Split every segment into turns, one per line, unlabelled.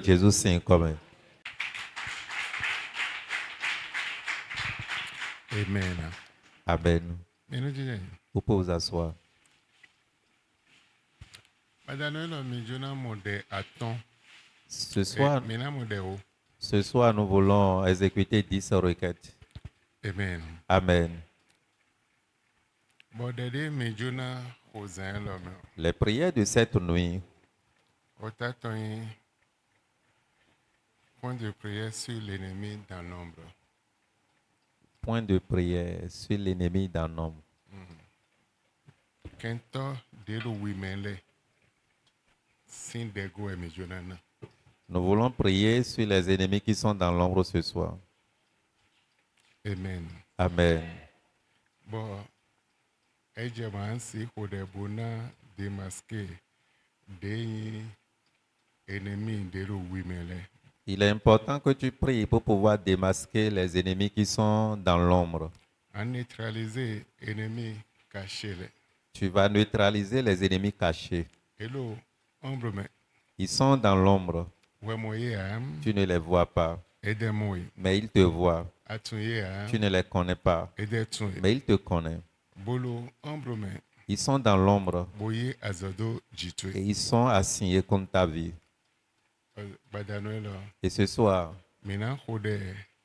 Jesus sim, come.
Amen.
Amen.
Menu dije.
Vous pouvez vous asseoir.
Madame lo mi jona mode aton.
Ce soir,
Mina mode o.
nous voulons exécuter 10 requêtes.
Amen.
Amen.
Mode de mi jona ozan lo me.
Les prières de cette nuit,
Otaton point de prière sur l'ennemi dans l'ombre.
point de prière sur l'ennemi dans l'ombre.
Kento de lo wimele. Sin de go e mi jona na.
Nous voulons prier sur les ennemis qui sont dans l'ombre ce soir.
Amen.
Amen.
Bon, eje mansi ko de bona démasquer des ennemis de lo wimele.
Il est important que tu pries pour pouvoir démasquer les ennemis qui sont dans l'ombre.
À neutraliser ennemis cachés.
Tu vas neutraliser les ennemis cachés.
Hello, ombre me.
Ils sont dans l'ombre.
Wemoye am.
Tu ne les vois pas,
Edemoy.
mais ils te voient.
Atunye am.
Tu ne les connais pas,
Edetun.
mais ils te connaissent.
Bolo ombre me.
Ils sont dans l'ombre
Boye azodo
et
jitwe.
ils sont assignés contre ta vie.
Badanoela.
Et ce soir,
Mina kode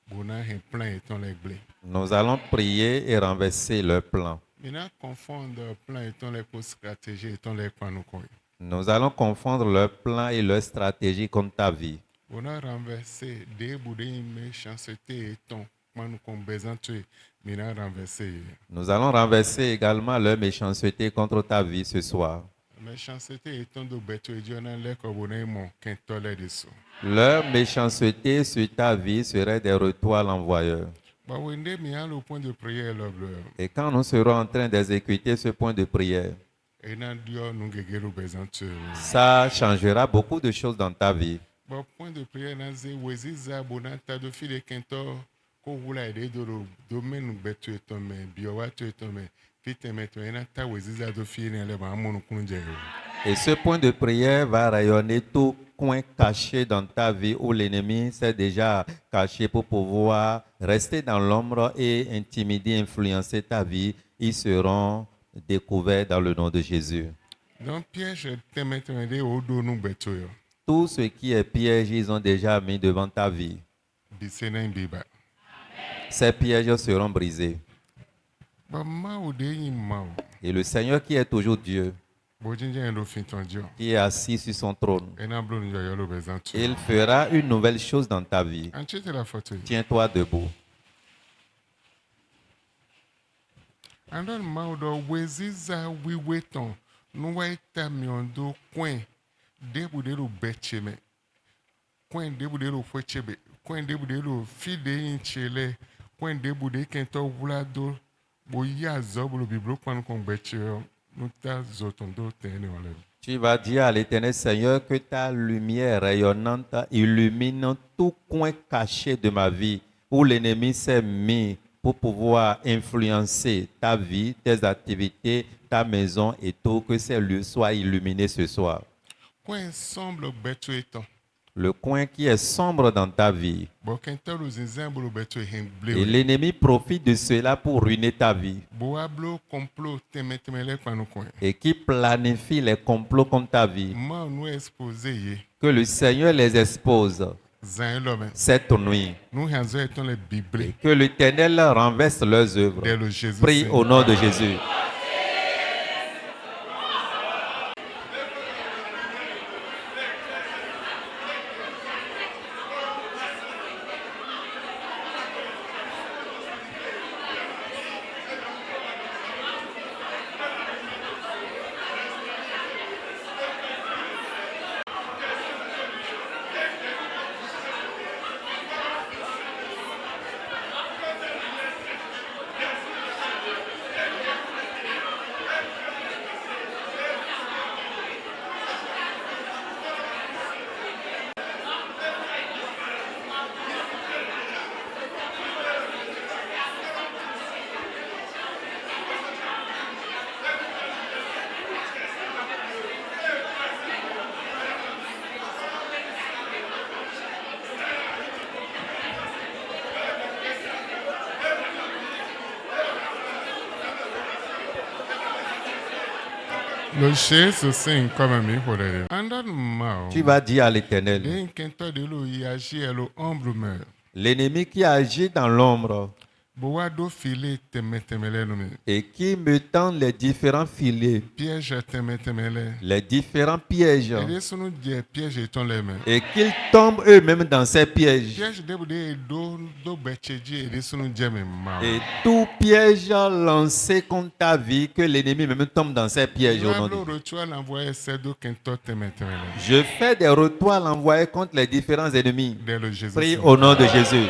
bona hen plan eton les blé.
nous allons prier et renverser leur plan.
Mina confondre plan eton les stratégie eton les panoukoy.
Nous allons confondre leur plan et leur stratégie contre ta vie.
Bona renverser des boudins méchanceté eton panoukom besoin tuer. Mina renverser.
Nous allons renverser également leur méchanceté contre ta vie ce soir.
Méchanceté étant de bêtes et Dieu n'a l'air que mon quintole de sous.
Leur méchanceté sur ta vie serait des retours à l'envoyeur.
Bah oui, mais à le point de prière là,
Et quand nous serons en train d'exécuter ce point de prière,
et n'a Dieu nous guérir besoin de.
ça changera beaucoup de choses dans ta vie.
Bah point de prière n'a zé weziza bonata de fil de quinto ko wula ide do domaine bêtes et ton mais biowa tu et ton mais vite mettre et n'a ta weziza de fil ne le ba mon kunje.
Et ce point de prière va rayonner tout coin caché dans ta vie où l'ennemi s'est déjà caché pour pouvoir rester dans l'ombre et intimider, influencer ta vie. Ils seront découverts dans le nom de Jésus.
Donc piège te mettre de au do nous bêtes.
Tout ce qui est piège, ils ont déjà mis devant ta vie.
Bisena biba.
Ces pièges seront brisés.
Bah ma ou de ma.
Et le Seigneur qui est toujours Dieu, qui est assis sur son trône, il fera une nouvelle chose dans ta vie. Tiens-toi debout.
Andon maudo weziza wiweton nuwaita miondo kwen debudero betcheme kwen debudero fwechebe kwen debudero fide inchele kwen debude kento vulado boya zoblo biblo kwan kon betcheo nuta zotondo tene wale.
Tu vas dire à l'Éternel Seigneur que ta lumière rayonnante illumine tout coin caché de ma vie où l'ennemi s'est mis pour pouvoir influencer ta vie, tes activités, ta maison et tout, que ces lieux soient illuminés ce soir.
Kwen semble betu eton.
Le coin qui est sombre dans ta vie.
Bo kento zinzamblo betu hemble.
Et l'ennemi profite de cela pour ruiner ta vie.
Boablo complot temetemele kwanukwen.
Et qui planifie les complots contre ta vie.
Ma nous exposé.
Que le Seigneur les expose cette nuit. Et que l'Éternel renverse leurs œuvres. Prie au nom de Jésus.
Le Jésus c'est comme ami pour les. Andon mao.
Tu vas dire à l'Éternel,
Den kento de lo yaji elo ombre me.
l'ennemi qui agit dans l'ombre
Boa do file temetemele no me.
et qui me tend les différents filets,
Piège temetemele.
les différents pièges,
Ede sunu je piège ton le me.
et qu'ils tombent eux-mêmes dans ces pièges.
Piège de do becheji ede sunu je me mao.
Et tout piège lancé contre ta vie, que l'ennemi même tombe dans ces pièges au nom de
Yo hablo tu al envoyer cedo kento temetemele.
Je fais des retours à l'envoyer contre les différents ennemis.
De le Jésus.
Prie au nom de Jésus.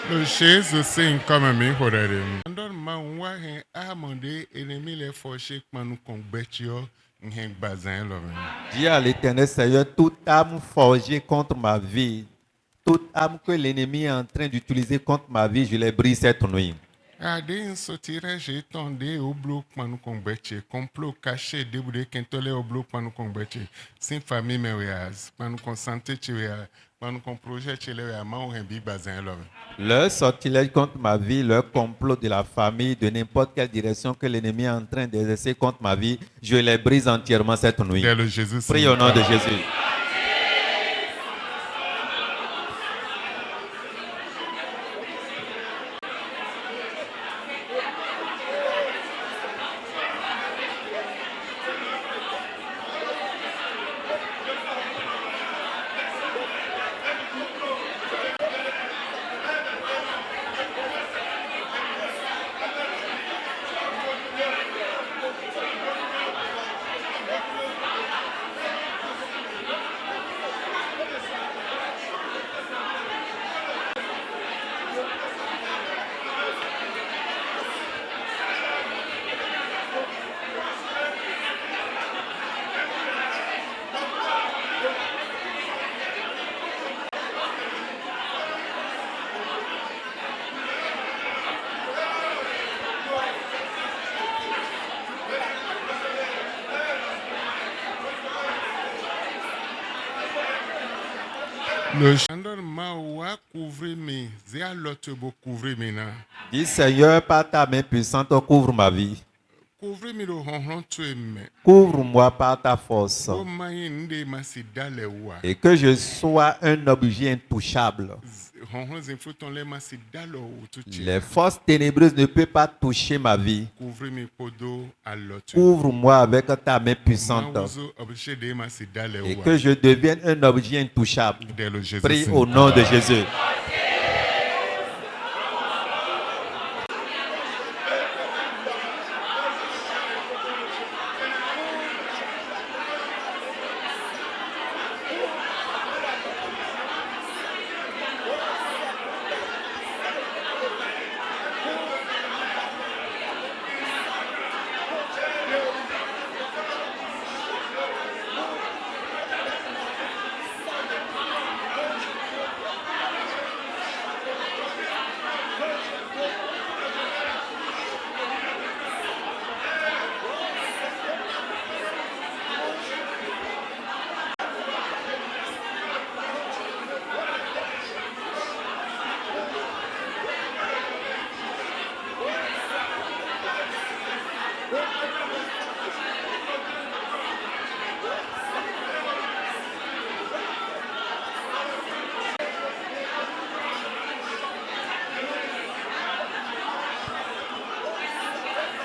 Le Jésus c'est comme ami pour les. Andon ma wa hen amande ennemi les forcher manu kon betio hen bazin lo me.
Dis à l'Éternel Seigneur, toute arme forgée contre ma vie, toute arme que l'ennemi est en train d'utiliser contre ma vie, je les brise cette nuit.
Ade sotire j'ai tendé au bloc manu kon betche complot caché déboude kentole au bloc manu kon betche sin famille me weas manu kon santé chewea manu kon projet chelewa ma o hen bi bazin lo me.
Leur sortilège contre ma vie, leur complot de la famille, de n'importe quelle direction que l'ennemi est en train d'exercer contre ma vie, je les brise entièrement cette nuit.
De le Jésus.
Prie au nom de Jésus.
Le chandon ma wa couvrir mes zé alors tu beau couvrir mes na.
Dis Seigneur, par ta main puissante, couvre ma vie.
Couvrir mes lo honhon tu me.
Couvre-moi par ta force.
O maye nde masi dale wa.
Et que je sois un objet intouchable.
Honhon zinfo ton le masi dale ou tu chi.
Les forces ténébreuses ne peuvent pas toucher ma vie.
Couvrir mes podo alors tu.
Couvre-moi avec ta main puissante.
Mauzo objet de masi dale
Et
wa.
que je devienne un objet intouchable.
De le Jésus.
Prie au nom de Jésus.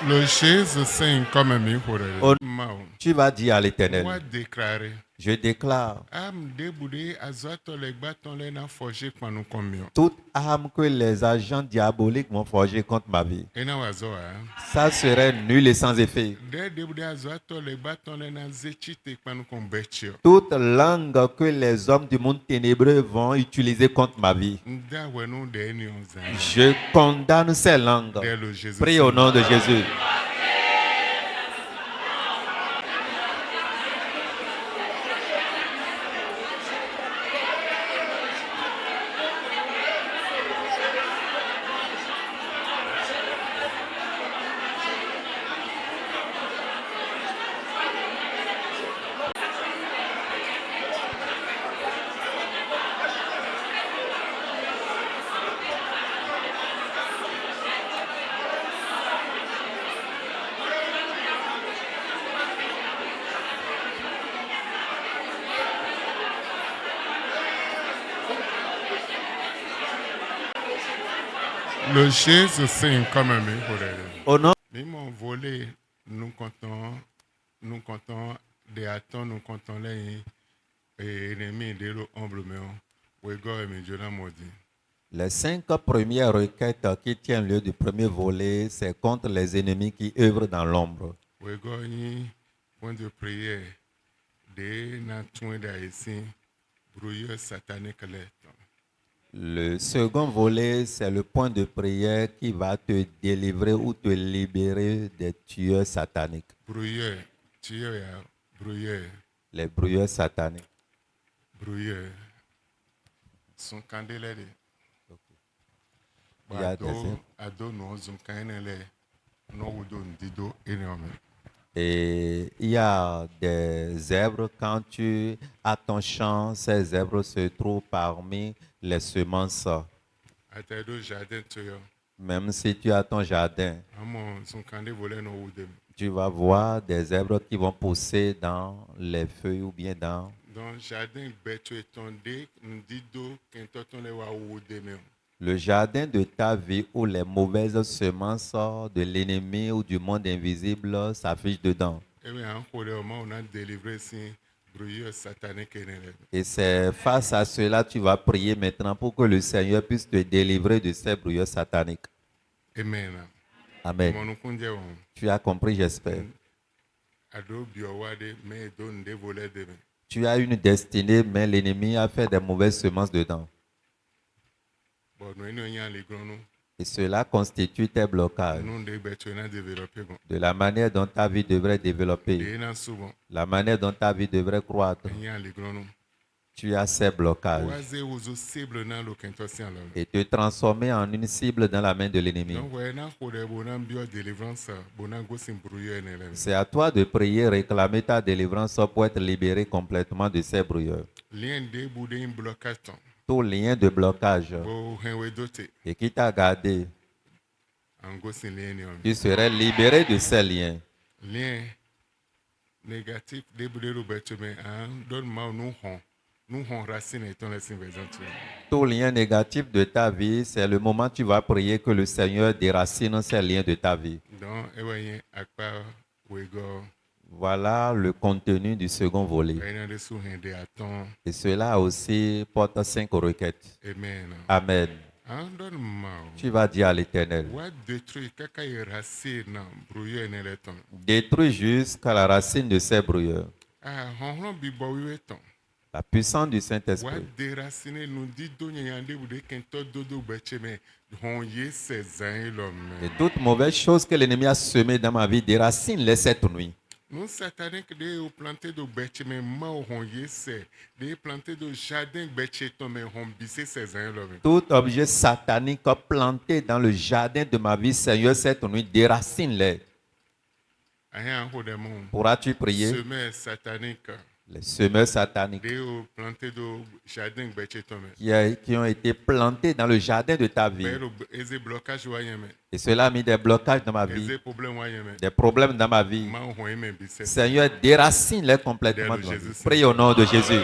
Le Jésus saint comme mi hore.
Oh.
Mao.
Tu vas dire à
Wa
l'Éternel,
déclarer.
je déclare,
Am deboudé azoto le gbaton le na forger panu combien.
toute arme que les agents diaboliques vont forger contre ma vie,
Et na wazo a.
ça serait nul et sans effet.
De deboudé azoto le gbaton le na zechite panu combetio.
Toute langue que les hommes du monde ténébreux vont utiliser contre ma vie,
Nda wenu de ni onzan.
je condamne ces langues.
De le Jésus.
Prie au nom de Jésus.
Le Jésus saint comme mi hore.
Au nom,
Mais mon volé, nous comptons des attentes, nous comptons les ennemis de l'ombre, mais we go et me jona modi.
les 5 premières requêtes qui tiennent lieu du premier volet, c'est contre les ennemis qui œuvrent dans l'ombre.
We go ni point de prière de na tun da ici brouilleur satanique là.
Le second volet, c'est le point de prière qui va te délivrer ou te libérer des tueurs sataniques,
Brouilleur, tueur ya brouilleur,
les brouilleurs sataniques.
brouilleur. Son candela de.
Il y a des
Ado no zum kanele no wudo ndido énorme.
Et il y a des zèbres, quand tu as ton champ, ces zèbres se trouvent parmi les semences.
Atado jardin tuyo.
Même si tu as ton jardin,
Amon son kande volé no wudem.
tu vas voir des zèbres qui vont pousser dans les feuilles ou bien dans...
Dans jardin betu etonde ndido kentoton le wa wudem.
Le jardin de ta vie où les mauvaises semences de l'ennemi ou du monde invisible s'affichent dedans.
Eme an kole o ma on a délivré si brouilleur satanique enele.
Et c'est face à cela que tu vas prier maintenant pour que le Seigneur puisse te délivrer de ces brouilleurs sataniques.
Amen.
Amen.
Mon kunje on.
Tu as compris, j'espère.
Ado biowade me do nde volé de me.
Tu as une destinée, mais l'ennemi a fait des mauvaises semences dedans.
Bon no eno yan le gronu.
Et cela constitue tes blocages.
Non de betu na développer gon.
De la manière dont ta vie devrait développer,
De na souvent.
la manière dont ta vie devrait croître,
Yan le gronu.
tu as ces blocages.
Oaze uzo cible na lo kentosian la.
Et te transformer en une cible dans la main de l'ennemi.
Donc ouais na kole bona bio délivrance bona go sim brouilleur enele.
C'est à toi de prier, réclamer ta délivrance pour être libéré complètement de ces brouilleurs.
Lien de boudé un blocage ton.
Tout lien de blocage
Bo henwe doté.
et qui t'a gardé,
En go sin lien ni on.
tu serais libéré de ces liens.
Lien négatif de boudé lo betu me an donne ma nous hon. Nous hon racine et ton les invasions.
Tout lien négatif de ta vie, c'est le moment où tu vas prier que le Seigneur déracine ces liens de ta vie.
Donc ewayen akpa we go.
Voilà le contenu du second volet.
Kayna de sou hende aton.
Et cela aussi porte 5 requêtes.
Amen.
Amen.
An donne ma.
Tu vas dire à l'Éternel,
Wa détruit kaka y racine na brouilleur enele ton.
détruis jusqu'à la racine de ces brouilleurs.
Ah hon bi bo wiwe ton.
La puissance du
Wa
Saint-Esprit.
déraciner nous dit donyande boudé kento dodo beche me hon ye sezan l'homme.
Et toutes mauvaises choses que l'ennemi a semées dans ma vie, déracine-les cette nuit.
Nous satanique de planter de beche me ma hon ye se de planter de jardin beche ton me hon bise sezan l'homme.
Tout objet satanique planté dans le jardin de ma vie, Seigneur, cette nuit, déracine-les.
Ayan ho de mon.
Pourras-tu prier?
Semence satanique
Les semeurs sataniques
de planter de jardin beche ton me.
qui ont été plantés dans le jardin de ta vie.
Pero eze blocage wa yeme.
Et cela a mis des blocages dans ma vie,
Eze problème wa yeme.
des problèmes dans ma vie.
Ma hon yeme bise.
Seigneur, déracine-les complètement. de ma vie. Prie au nom de Jésus.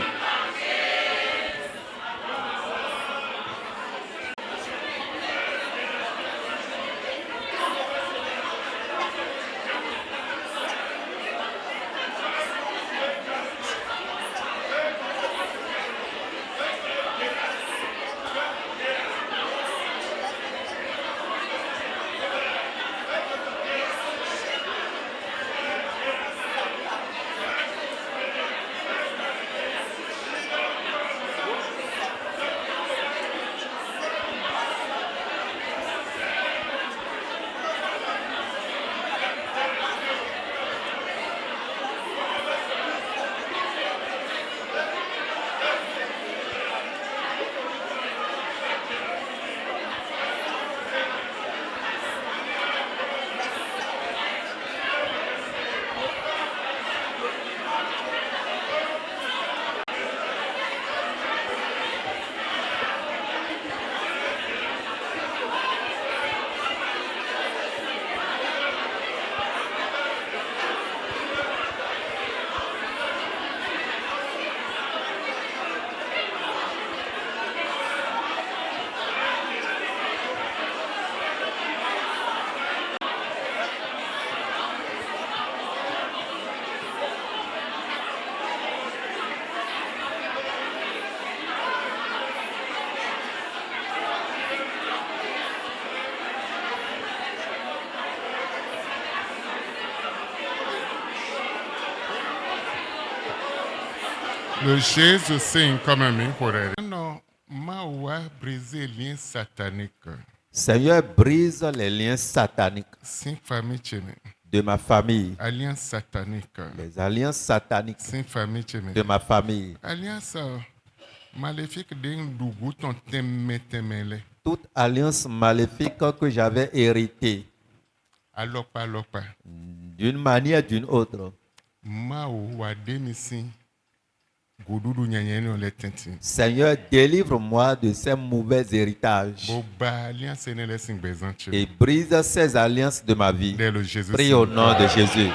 Le Jésus signe comme un micro. Non, Mawa briser lien satanique.
Seigneur, brise les liens sataniques
Sin famille chene.
de ma famille,
Alliance satanique.
les alliances sataniques
Sin famille chene.
de ma famille,
Alliance maléfique d'un dougou ton temele.
toute alliance maléfique que j'avais héritée
Alopa.
d'une manière ou d'une autre.
Mao wa demisi. Goudou nyanyeni on les tenti.
Seigneur, délivre-moi de ces mauvais héritages
Boba alliance ne les sing bezanche.
et brise ces alliances de ma vie.
Dès le Jésus.
Prie au nom de Jésus.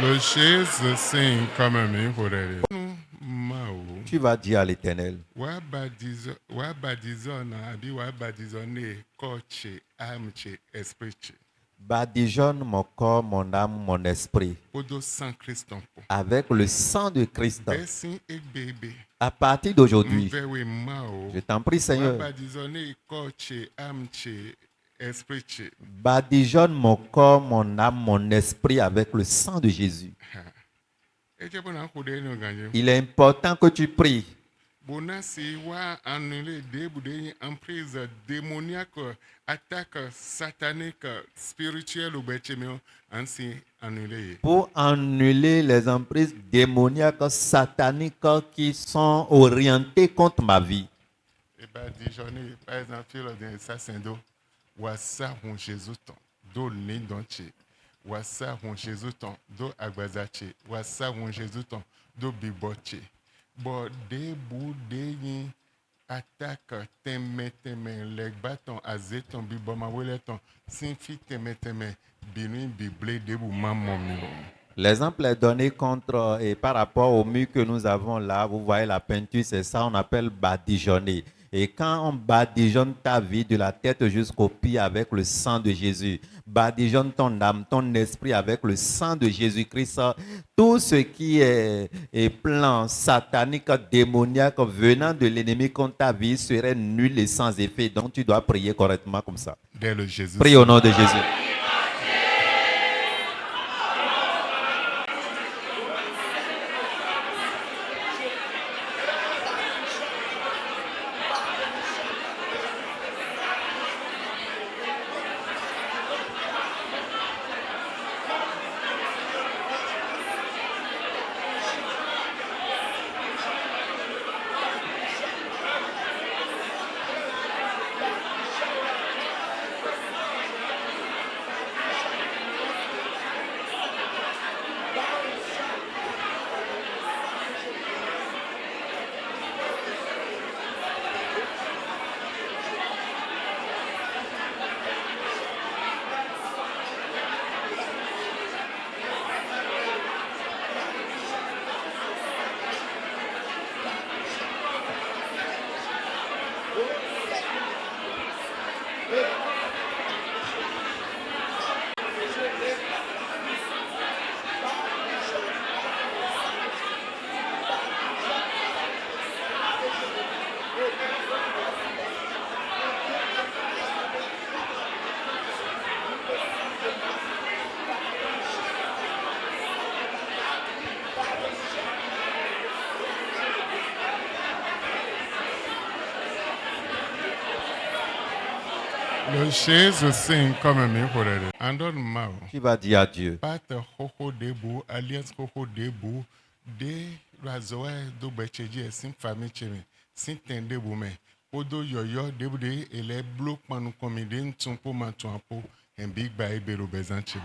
Le Jésus signe comme un micro. Mao.
Tu vas dire à l'Éternel,
Wa badizo na abi wa badizo ne koche amche esprit.
badigeonne mon corps, mon âme, mon esprit
Podo sans Christ en po.
avec le sang de Christ.
Bessin et bébé.
À partir d'aujourd'hui,
Mvewe mao.
je t'en prie,
Wa
Seigneur,
badizo ne koche amche esprit.
badigeonne mon corps, mon âme, mon esprit avec le sang de Jésus.
Eje bona kude no ganje.
Il est important que tu pries.
Bonasi wa annuler des emprise démoniaque, attaque satanique, spirituelle ou bêtemio, ainsi annulé.
Pour annuler les emprises démoniaques, sataniques qui sont orientées contre ma vie.
Et bien, déjeuner, par exemple, dans l'assassin d'eau, ou à ça, on Jésus ton, do l'indonche, ou à ça, on Jésus ton, do agbazache, ou à ça, on Jésus ton, do biboche. Bon, des bouts, des attaque, teme, les bâtons, azéton, biboma, weleton, sinfi, teme, binu, biblé, des bouts, maman,
L'exemple est donné contre et par rapport au mur que nous avons là. Vous voyez la peinture, c'est ça on appelle badigeonner. Et quand on badigeonne ta vie de la tête jusqu'aux pieds avec le sang de Jésus, badigeonne ton âme, ton esprit avec le sang de Jésus-Christ, tout ce qui est plan satanique, démoniaque venant de l'ennemi contre ta vie serait nul et sans effet. Donc tu dois prier correctement comme ça.
Dès le Jésus.
Prie au nom de Jésus.
Le Jésus sing comme me pour elle. Andon mao.
Tu vas dire à Dieu,
Pate hoho debu, alliance hoho debu, de razoe do becheji sim famille cheme, sin tende bume. Odo yoyo debu de ele bloc manu komide ntumpo matuampo, en big bae bero bezan cheme.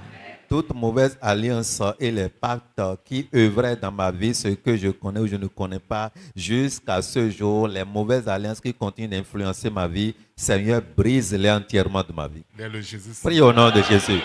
toute mauvaise alliance et les pactes qui œuvraient dans ma vie, ce que je connais ou je ne connais pas, jusqu'à ce jour, les mauvaises alliances qui continuent d'influencer ma vie, Seigneur, brise-les entièrement de ma vie.
Dès le Jésus.
Prie au nom de Jésus.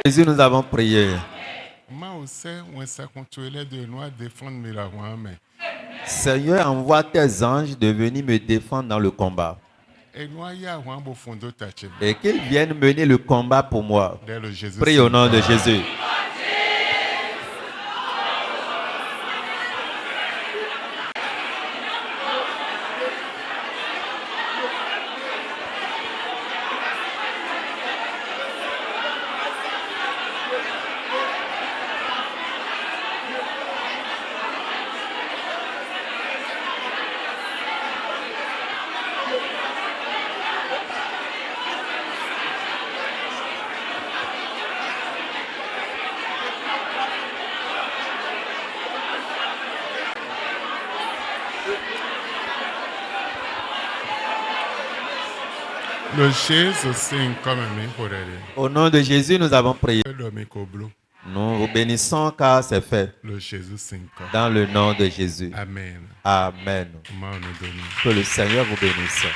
Jésus, nous avons prié.
Mao sait où ça contrôlait de noix défendre mes larmes, mais.
Seigneur, envoie tes anges de venir me défendre dans le combat.
Et noix y a un beau fond de tâche.
Et qu'ils viennent mener le combat pour moi.
Dès le Jésus.
Prie au nom de Jésus.
Le Jésus sing comme me pour elle.
Au nom de Jésus, nous avons prié.
Le micoblo.
Nous vous bénissons car c'est fait.
Le Jésus sing comme.
Dans le nom de Jésus.
Amen.
Amen.
Mao nous donne.
Que le Seigneur vous bénisse.